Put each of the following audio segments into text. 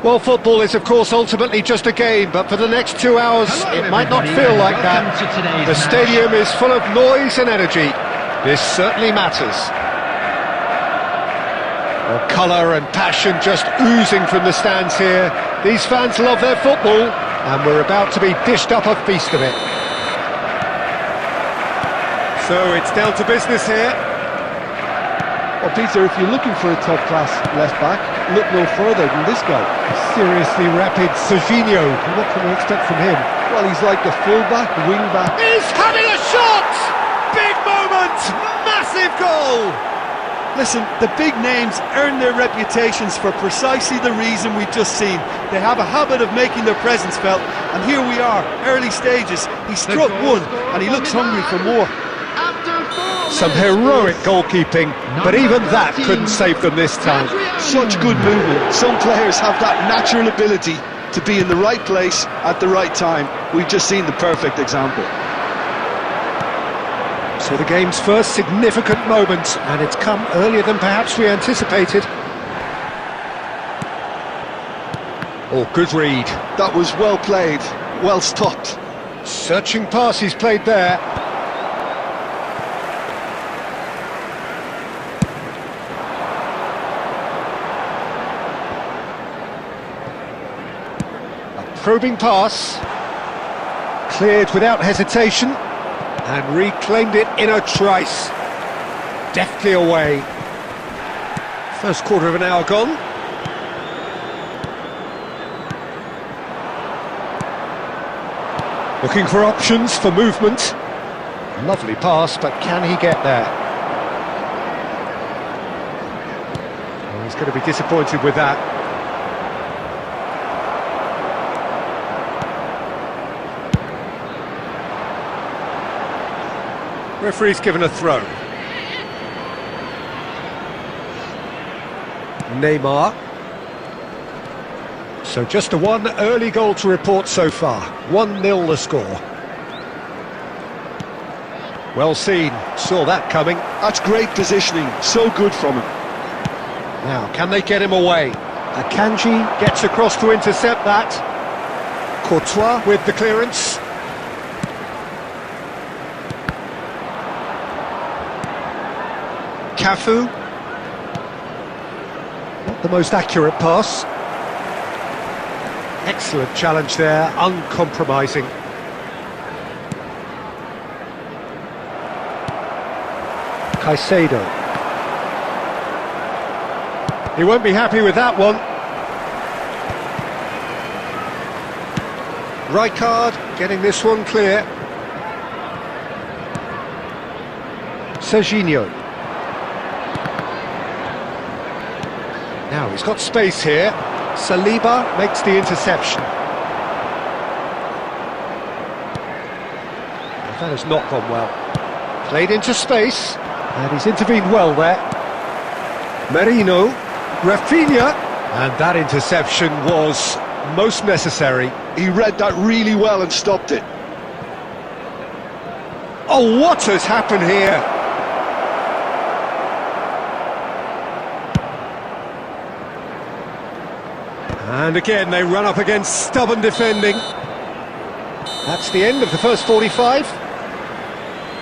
Well, football is, of course, ultimately just a game, but for the next 2 hours, it might not feel like that. The stadium is full of noise and energy. This certainly matters. Well, colour and passion just oozing from the stands here. These fans love their football, and we're about to be dished up a feast of it. So it's down to business here. Well, Peter, if you're looking for a top-class left-back, look no further than this guy. Seriously rapid Serginho. What can we expect from him? Well, he's like the full-back, wing-back. He's having a shot! Big moment! Massive goal! Listen, the big names earn their reputations for precisely the reason we've just seen. They have a habit of making their presence felt, and here we are, early stages. He struck one, and he looks hungry for more. Some heroic goalkeeping, but even that couldn't save them this time. Such good movement. Some players have that natural ability to be in the right place at the right time. We've just seen the perfect example. So the game's first significant moment, and it's come earlier than perhaps we anticipated. Oh, good read. That was well played, well stopped. Searching pass he's played there. Probing pass, cleared without hesitation, and reclaimed it in a trice. Deftly away. First quarter of an hour gone. Looking for options for movement. Lovely pass, but can he get there? Oh, he's going to be disappointed with that. Referee's given a throw. Neymar. So just a one early goal to report so far. 1-0 the score. Well seen, saw that coming. That's great positioning, so good from him. Now, can they get him away? Akanji gets across to intercept that. Courtois with the clearance. Cafu. Not the most accurate pass. Excellent challenge there, uncompromising. Caicedo. He won't be happy with that one. Rijkaard getting this one clear. Serginho. Now he's got space here. Saliba makes the interception. Well, that has not gone well. Played into space, and he's intervened well there. Merino, Rafinha, and that interception was most necessary. He read that really well and stopped it. Oh, what has happened here? And again, they run up against stubborn defending. That's the end of the first 45.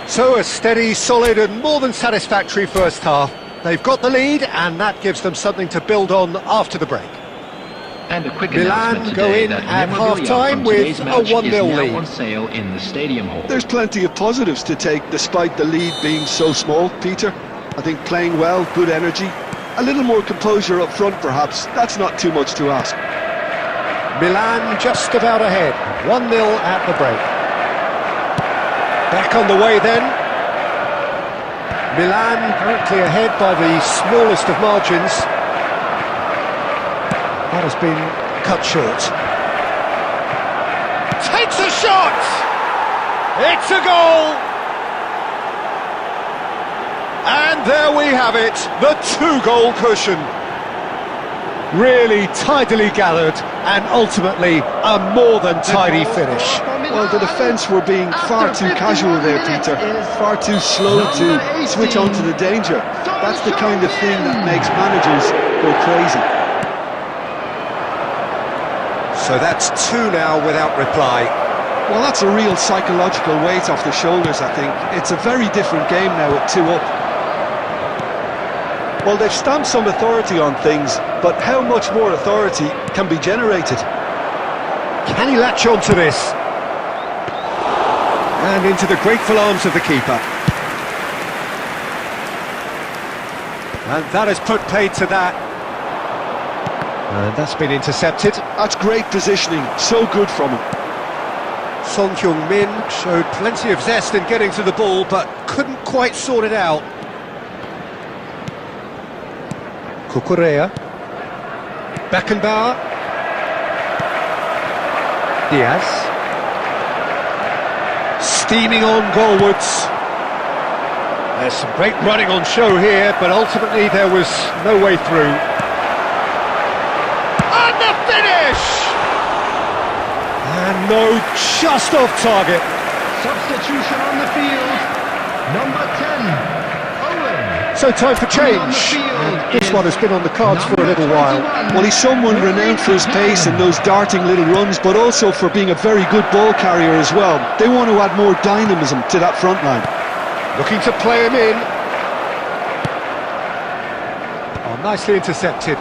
So a steady, solid and more than satisfactory first half. They've got the lead and that gives them something to build on after the break. And a quick Milan go in at half-time with a 1-0 lead. On sale in the stadium hall. There's plenty of positives to take despite the lead being so small, Peter. I think playing well, good energy, a little more composure up front perhaps, that's not too much to ask. Milan just about ahead, 1-0 at the break. Back on the way then. Milan currently ahead by the smallest of margins. That has been cut short. Takes a shot! It's a goal! And there we have it, the 2-goal cushion. Really tidily gathered and ultimately a more than tidy finish. Well, the defence were being far too casual there, Peter. Far too slow to switch on to the danger. That's the kind of thing that makes managers go crazy. So that's 2 now without reply. Well, that's a real psychological weight off the shoulders, I think. It's a very different game now at 2 up. Well, they've stamped some authority on things, but how much more authority can be generated? Can he latch on to this? And into the grateful arms of the keeper. And that has put paid to that. And that's been intercepted. That's great positioning, so good from him. Son Heung-min showed plenty of zest in getting to the ball, but couldn't quite sort it out. Kukurea. Beckenbauer. Diaz. Steaming on goalwards. There's some great running on show here, but ultimately there was no way through. And the finish! And no, just off target. Substitution on the field, number 10, Owen. So time for change. And this one has been on the cards for a little while. Well, he's someone renowned for his pace and those darting little runs, but also for being a very good ball carrier as well. They want to add more dynamism to that front line. Looking to play him in. Oh, nicely intercepted.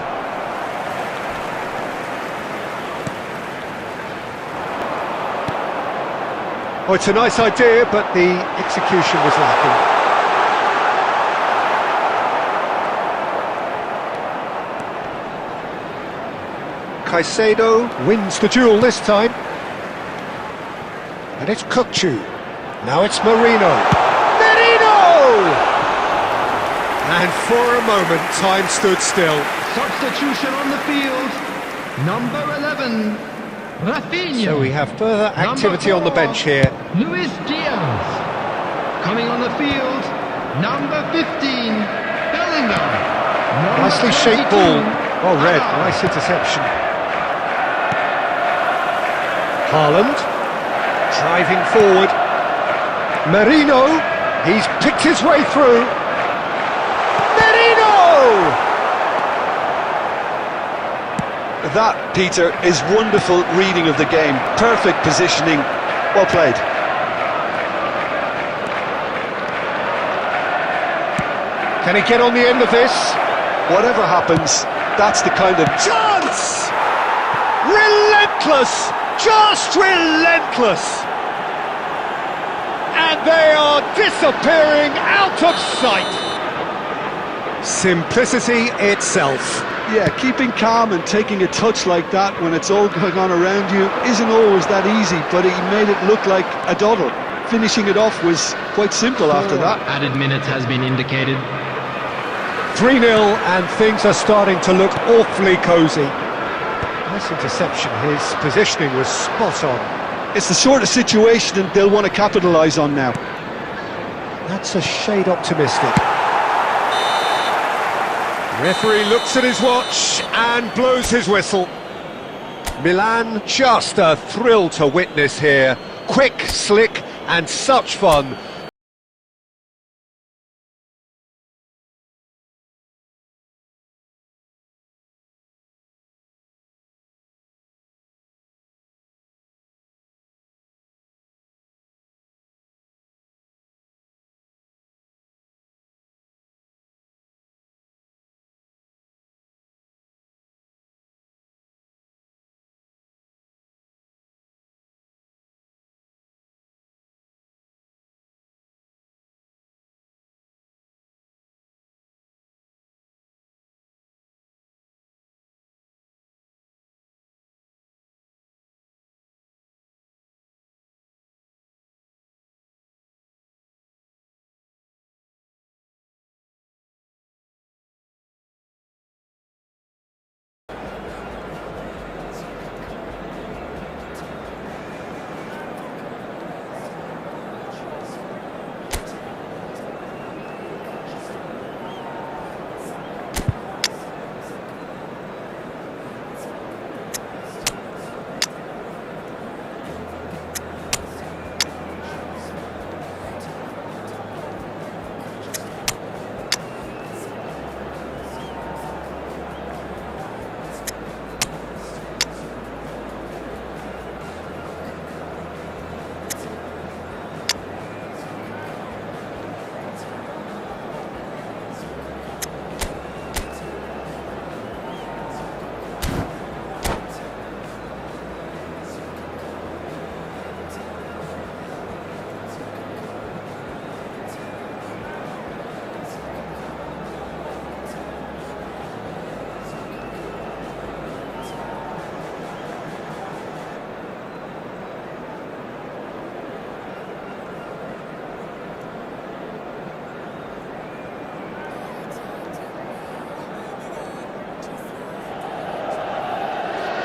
Oh, it's a nice idea, but the execution was lacking. Caicedo wins the duel this time. And it's Kukçu. Now it's Marino. And for a moment, time stood still. Substitution on the field, number 11, Rafinha. So we have further activity on the bench here. Luis Diaz. Coming on the field, number 15, Bellingham. Nicely shaped ball. Well read, nice interception. Haaland, driving forward. Marino, he's picked his way through. That, Peter, is wonderful reading of the game. Perfect positioning. Well played. Can he get on the end of this? Whatever happens, that's the kind of chance! Relentless! Just relentless! And they are disappearing out of sight! Simplicity itself. Yeah, keeping calm and taking a touch like that when it's all going on around you isn't always that easy, but he made it look like a doddle. Finishing it off was quite simple after that. Added minutes has been indicated. 3-0 and things are starting to look awfully cosy. Nice interception, his positioning was spot on. It's the sort of situation that they'll want to capitalise on now. That's a shade optimistic. Referee looks at his watch and blows his whistle. Milan, just a thrill to witness here. Quick, slick, and such fun.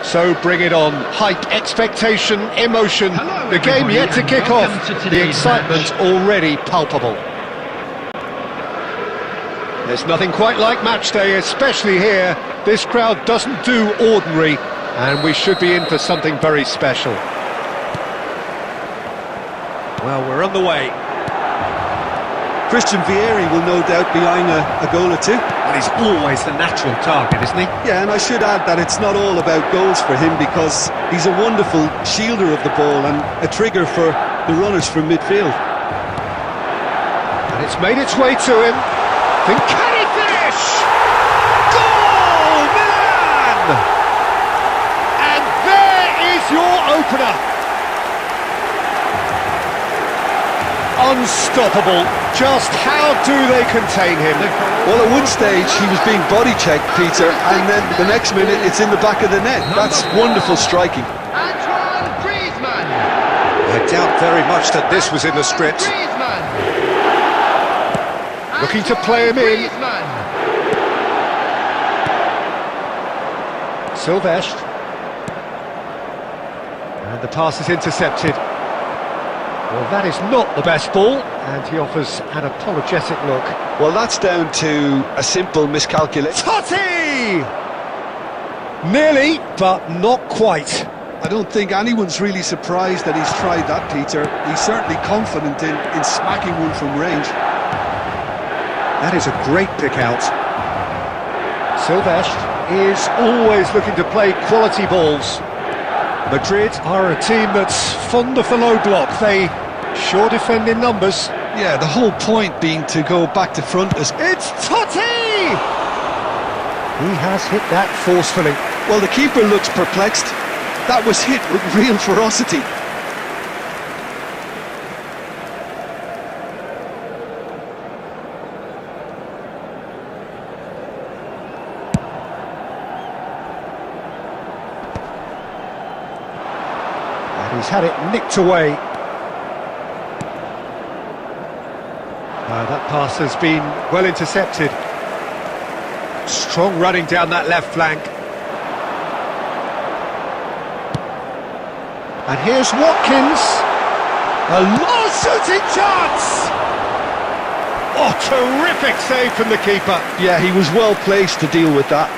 So bring it on. Hype, expectation, emotion. Hello, the game everybody, yet to and kick welcome off. to The today's excitement's match. already palpable. There's nothing quite like match day, especially here. This crowd doesn't do ordinary, and we should be in for something very special. Well, we're on the way. Christian Vieri will no doubt be eyeing a goal or two. Well, he's always the natural target, isn't he? Yeah, and I should add that it's not all about goals for him, because he's a wonderful shielder of the ball and a trigger for the runners from midfield. And it's made its way to him. Then can he finish? Goal, Milan! And there is your opener. Unstoppable. Just how do they contain him? Well, at one stage he was being body checked, Peter, and then the next minute it's in the back of the net. That's wonderful striking. Antoine Griezmann. I doubt very much that this was in the script. Griezmann. Looking to play him in. Griezmann. Sylvestre. And the pass is intercepted. Well, that is not the best ball, and he offers an apologetic look. Well, that's down to a simple miscalculation. Totti! Nearly, but not quite. I don't think anyone's really surprised that he's tried that, Peter. He's certainly confident in smacking one from range. That is a great pick out. Sylvestre is always looking to play quality balls. Madrid are a team that's fond of the low block. They sure defend in numbers. Yeah, the whole point being to go back to front as... It's Totti! He has hit that forcefully. Well, the keeper looks perplexed. That was hit with real ferocity. And he's had it nicked away. That pass has been well intercepted. Strong running down that left flank. And here's Watkins. A long shooting chance! Oh, terrific save from the keeper. Yeah, he was well placed to deal with that.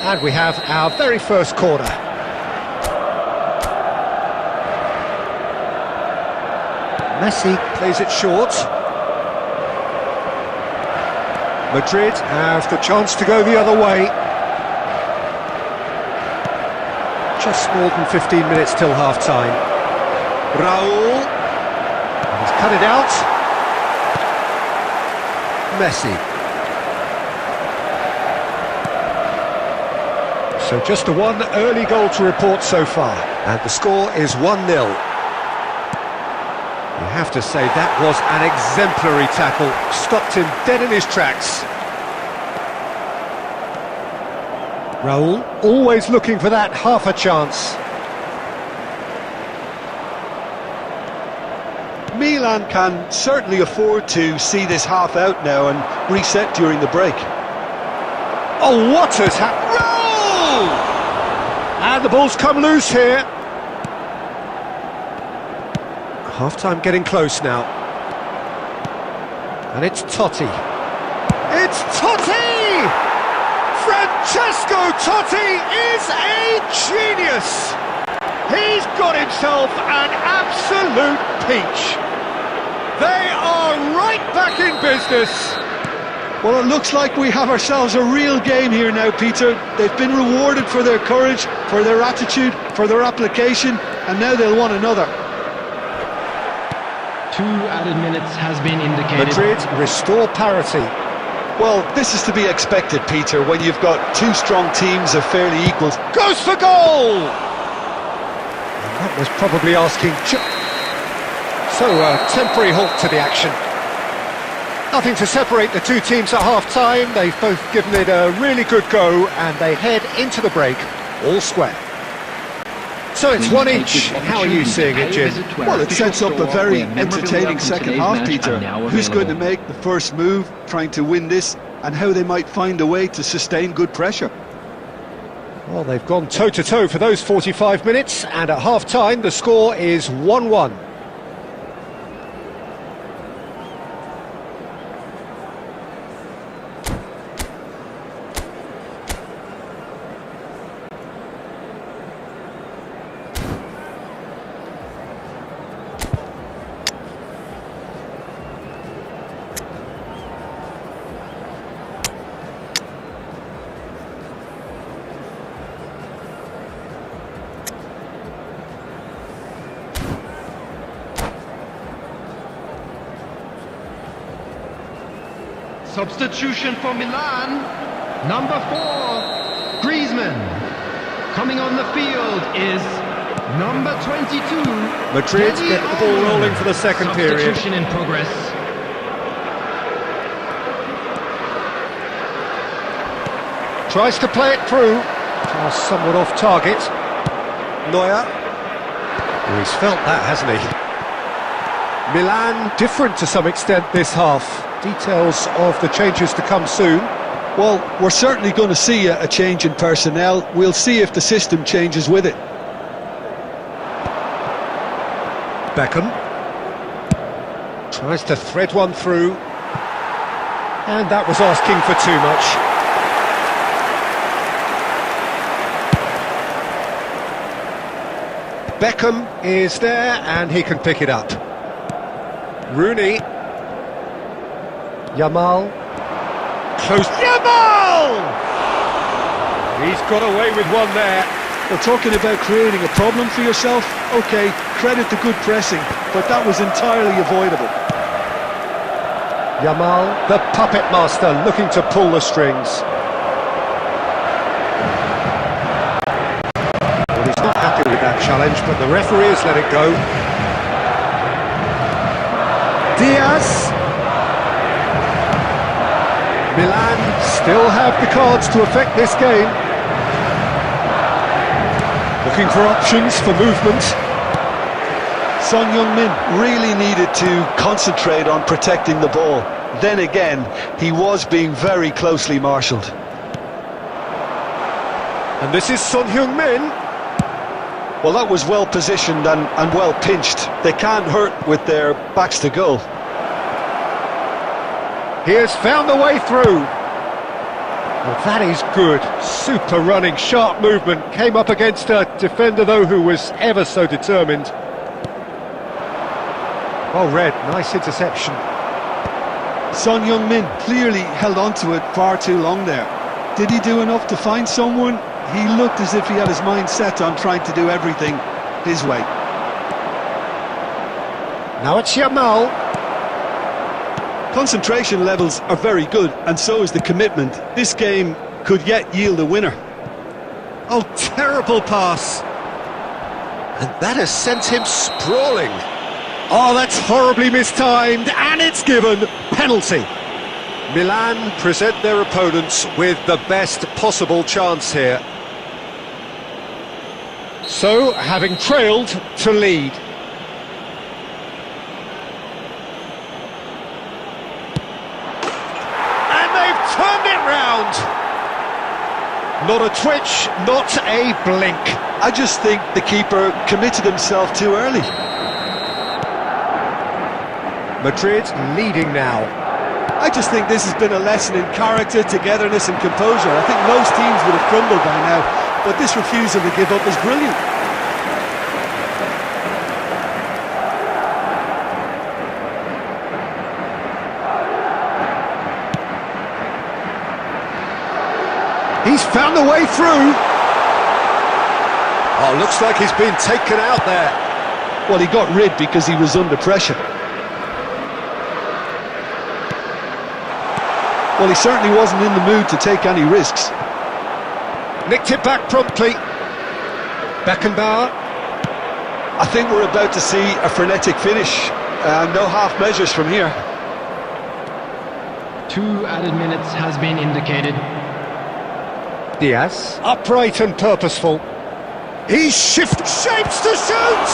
And we have our very first corner. Messi plays it short. Madrid have the chance to go the other way. Just more than 15 minutes till half-time. Raul. He's cut it out. Messi. So just a one early goal to report so far. And the score is 1-0. You have to say that was an exemplary tackle. Stopped him dead in his tracks. Raul, always looking for that half a chance. Milan can certainly afford to see this half out now and reset during the break. Oh, what has happened? Raul! And the ball's come loose here. Half-time getting close now. And it's Totti. It's Totti! Francesco Totti is a genius! He's got himself an absolute peach. They are right back in business. Well, it looks like we have ourselves a real game here now, Peter. They've been rewarded for their courage, for their attitude, for their application, and now they'll want another. 2 added minutes has been indicated. Madrid restore parity. Well, this is to be expected, Peter, when you've got two strong teams of fairly equal. Goes for goal! And that was probably asking... So, temporary halt to the action. Nothing to separate the two teams at half-time. They've both given it a really good go, and they head into the break all square. So it's one each. How are you seeing it, Jim? Well, it sets up a very entertaining second half, Peter. Who's going to make the first move, trying to win this, and how they might find a way to sustain good pressure. Well, they've gone toe-to-toe for those 45 minutes, and at half-time the score is 1-1. Substitution for Milan, number 4, Griezmann. Coming on the field is number 22. Madrid get the ball rolling for the second period. Substitution in progress. Tries to play it through. Pass somewhat off target. Neuer. Oh, he's felt that, hasn't he? Milan different to some extent this half. Details of the changes to come soon. Well, we're certainly going to see a change in personnel. We'll see if the system changes with it. Beckham tries to thread one through, and that was asking for too much. Beckham is there, and he can pick it up. Rooney. Yamal. Close. Yamal! He's got away with one there. We're talking about creating a problem for yourself. OK, credit the good pressing, but that was entirely avoidable. Yamal, the puppet master, looking to pull the strings. Well, he's not happy with that challenge, but the referee has let it go. Diaz. Milan still have the cards to affect this game. Looking for options for movement. Son Heung-min really needed to concentrate on protecting the ball. Then again, he was being very closely marshalled. And this is Son Heung-min. Well, that was well positioned and well pinched. They can't hurt with their backs to goal. He has found the way through. Well, that is good. Super running, sharp movement. Came up against a defender, though, who was ever so determined. Well read, nice interception. Son Heung-min clearly held on to it far too long there. Did he do enough to find someone? He looked as if he had his mind set on trying to do everything his way. Now it's Yamal. Concentration levels are very good, and so is the commitment. This game could yet yield a winner. Oh, terrible pass. And that has sent him sprawling. Oh, that's horribly mistimed, and it's given. Penalty. Milan present their opponents with the best possible chance here. So, having trailed, to lead. And they've turned it round. Not a twitch, not a blink. I just think the keeper committed himself too early. Madrid leading now. I just think this has been a lesson in character, togetherness and composure. I think most teams would have crumbled by now, but this refusal to give up is brilliant. He's found the way through. Oh, looks like he's been taken out there. Well, he got rid because he was under pressure. Well, he certainly wasn't in the mood to take any risks. Nicked it back promptly. Beckenbauer. I think we're about to see a frenetic finish. No half measures from here. 2 added minutes has been indicated. Diaz. Upright and purposeful. He shapes to shoot!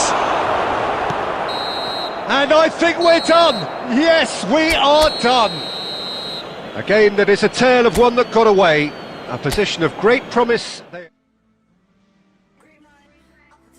And I think we're done. Yes, we are done. A game that is a tale of one that got away. A position of great promise